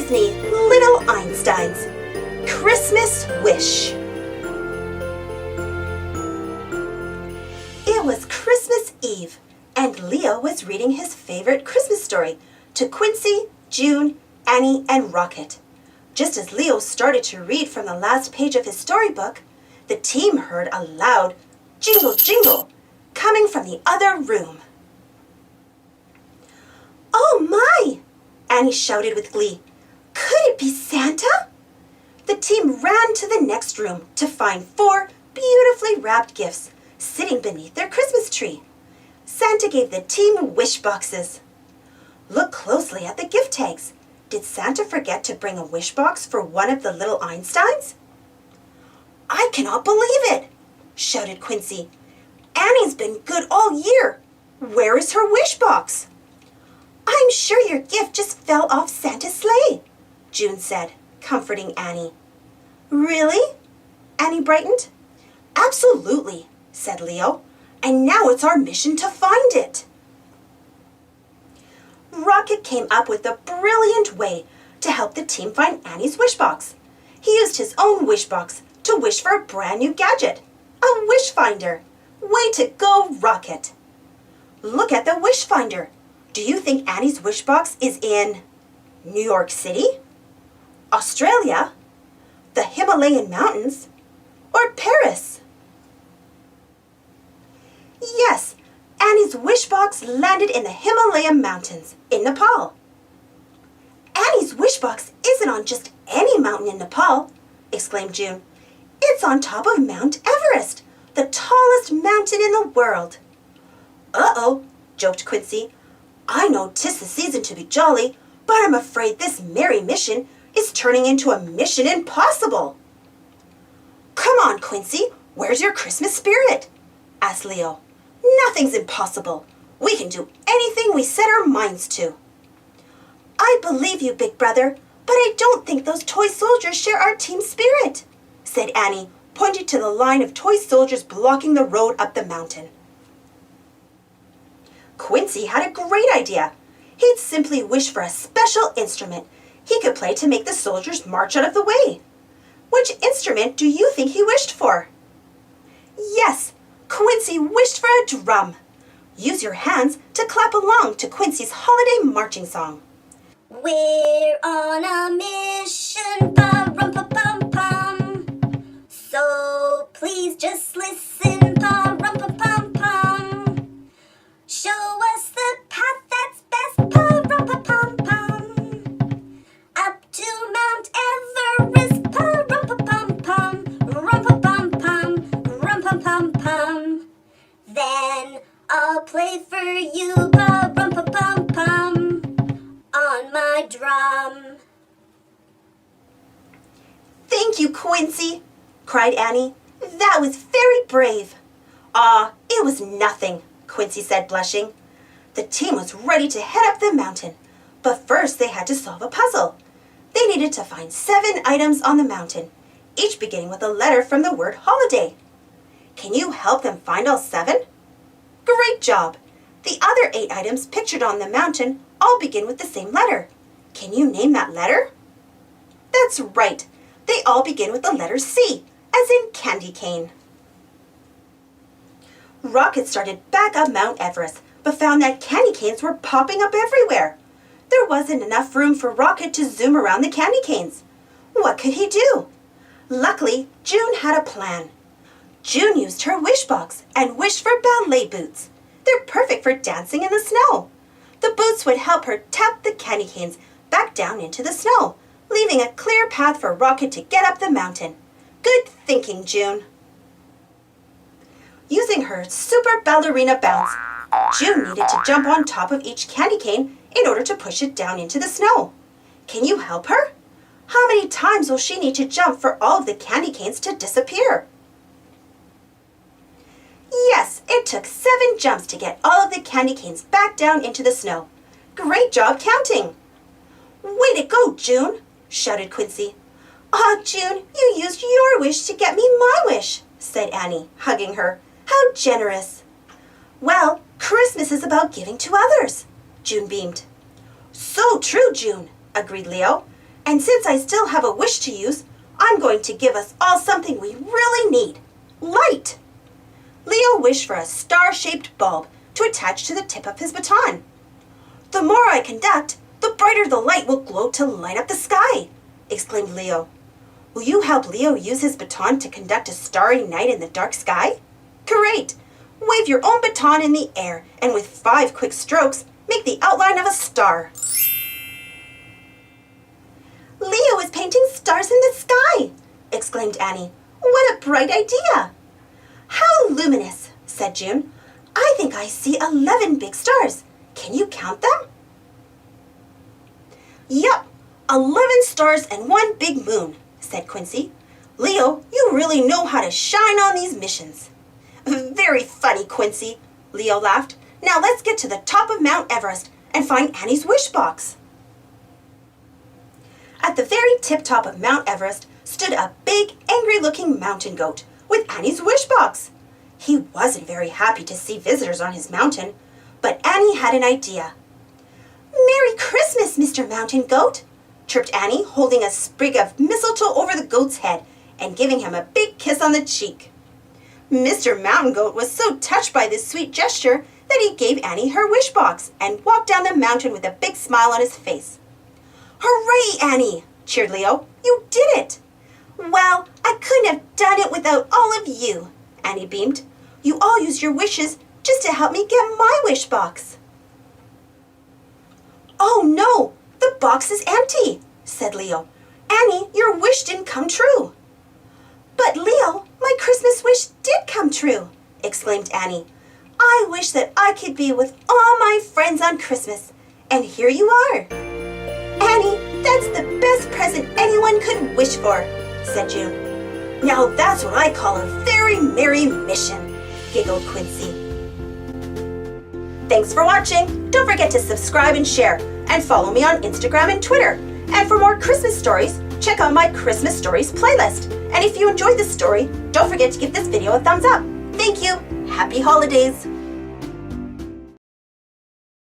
Disney Little Einsteins Christmas Wish. It was Christmas Eve, and Leo was reading his favorite Christmas story to Quincy, June, Annie, and Rocket. Just as Leo started to read from the last page of his storybook, the team heard a loud jingle jingle coming from the other room. "Oh my!" Annie shouted with glee. "Could it be Santa?" The team ran to the next room to find 4 beautifully wrapped gifts sitting beneath their Christmas tree. Santa gave the team wish boxes. Look closely at the gift tags. Did Santa forget to bring a wish box for one of the little Einsteins? "I cannot believe it!" shouted Quincy. "Annie's been good all year. Where is her wish box?" "I'm sure your gift just fell off Santa's sleigh," June said, comforting Annie. "Really?" Annie brightened. "Absolutely," said Leo. "And now it's our mission to find it." Rocket came up with a brilliant way to help the team find Annie's wish box. He used his own wish box to wish for a brand new gadget, a wish finder. Way to go, Rocket! Look at the wish finder. Do you think Annie's wish box is in New York City, Australia, the Himalayan mountains, or Paris? Yes, Annie's wish box landed in the Himalayan mountains in Nepal. "Annie's wish box isn't on just any mountain in Nepal," exclaimed June. "It's on top of Mount Everest, the tallest mountain in the world." "Uh-oh," joked Quincy. "I know 'tis the season to be jolly, but I'm afraid this merry mission is turning into a mission impossible." "Come on, Quincy, where's your Christmas spirit?" asked Leo. "Nothing's impossible. We can do anything we set our minds to." "I believe you, Big Brother, but I don't think those toy soldiers share our team spirit," said Annie, pointing to the line of toy soldiers blocking the road up the mountain. Quincy had a great idea. He'd simply wish for a special instrument he could play to make the soldiers march out of the way. Which instrument do you think he wished for? Yes, Quincy wished for a drum. Use your hands to clap along to Quincy's holiday marching song. We're on a mission, pa-rum-pa-pum-pum. So please just listen, pa-rum-pa-pum-pum. Show us the path that's best, pa-rum-pa-pum-pum. Up to Mount Everest, pa-rum-pa-pum-pum. Rum-pa-pum-pum, rum-pa-pum-pum. Then I'll play for you, pa-rum-pa-pum-pum, on my drum. "Thank you, Quincy," cried Annie. "That was very brave." It was nothing," Quincy said, blushing. The team was ready to head up the mountain, but first they had to solve a puzzle. They needed to find 7 items on the mountain, each beginning with a letter from the word holiday. Can you help them find all 7? Great job! The other 8 items pictured on the mountain all begin with the same letter. Can you name that letter? That's right. They all begin with the letter C, as in candy cane. Rocket started back up Mount Everest, but found that candy canes were popping up everywhere. There wasn't enough room for Rocket to zoom around the candy canes. What could he do? Luckily, June had a plan. June used her wish box and wished for ballet boots. They're perfect for dancing in the snow. The boots would help her tap the candy canes back down into the snow, leaving a clear path for Rocket to get up the mountain. Good thinking, June. Using her super ballerina bounce, June needed to jump on top of each candy cane in order to push it down into the snow. Can you help her? How many times will she need to jump for all of the candy canes to disappear? Yes, it took 7 jumps to get all of the candy canes back down into the snow. Great job counting! "Way to go, June!" shouted Quincy. June, you used your wish to get me my wish," said Annie, hugging her. "How generous!" "Well, Christmas is about giving to others," June beamed. "So true, June," agreed Leo. And since I still have a wish to use, I'm going to give us all something we really need. Light! Leo wished for a star-shaped bulb to attach to the tip of his baton. The more I conduct, the brighter the light will glow to light up the sky, exclaimed Leo. Will you help Leo use his baton to conduct a starry night in the dark sky? Great! Wave your own baton in the air, and with 5 quick strokes, make the outline of a star. Leo is painting stars in the sky, exclaimed Annie. What a bright idea! How luminous, said June. I think I see 11 big stars. Can you count them? Yup, 11 stars and 1 big moon, said Quincy. Leo, you really know how to shine on these missions. Very funny, Quincy, Leo laughed. Now let's get to the top of Mount Everest and find Annie's wish box. At the very tip-top of Mount Everest stood a big, angry-looking mountain goat with Annie's wish box. He wasn't very happy to see visitors on his mountain, but Annie had an idea. Merry Christmas, Mr. Mountain Goat, chirped Annie, holding a sprig of mistletoe over the goat's head and giving him a big kiss on the cheek. Mr. Mountain Goat was so touched by this sweet gesture that he gave Annie her wish box and walked down the mountain with a big smile on his face. Hooray, Annie! Cheered Leo. You did it! Well, I couldn't have done it without all of you, Annie beamed. You all used your wishes just to help me get my wish box. Oh no, the box is empty, said Leo. Annie, your wish didn't come true. But Leo, my Christmas wish did come true, exclaimed Annie. I wish that I could be with all my friends on Christmas, and here you are. Annie, that's the best present anyone could wish for, said June. Now that's what I call a very merry mission, giggled Quincy. Thanks for watching. Don't forget to subscribe and share, and follow me on Instagram and Twitter. And for more Christmas stories, check out my Christmas Stories playlist. And if you enjoyed this story, don't forget to give this video a thumbs up. Thank you. Happy holidays.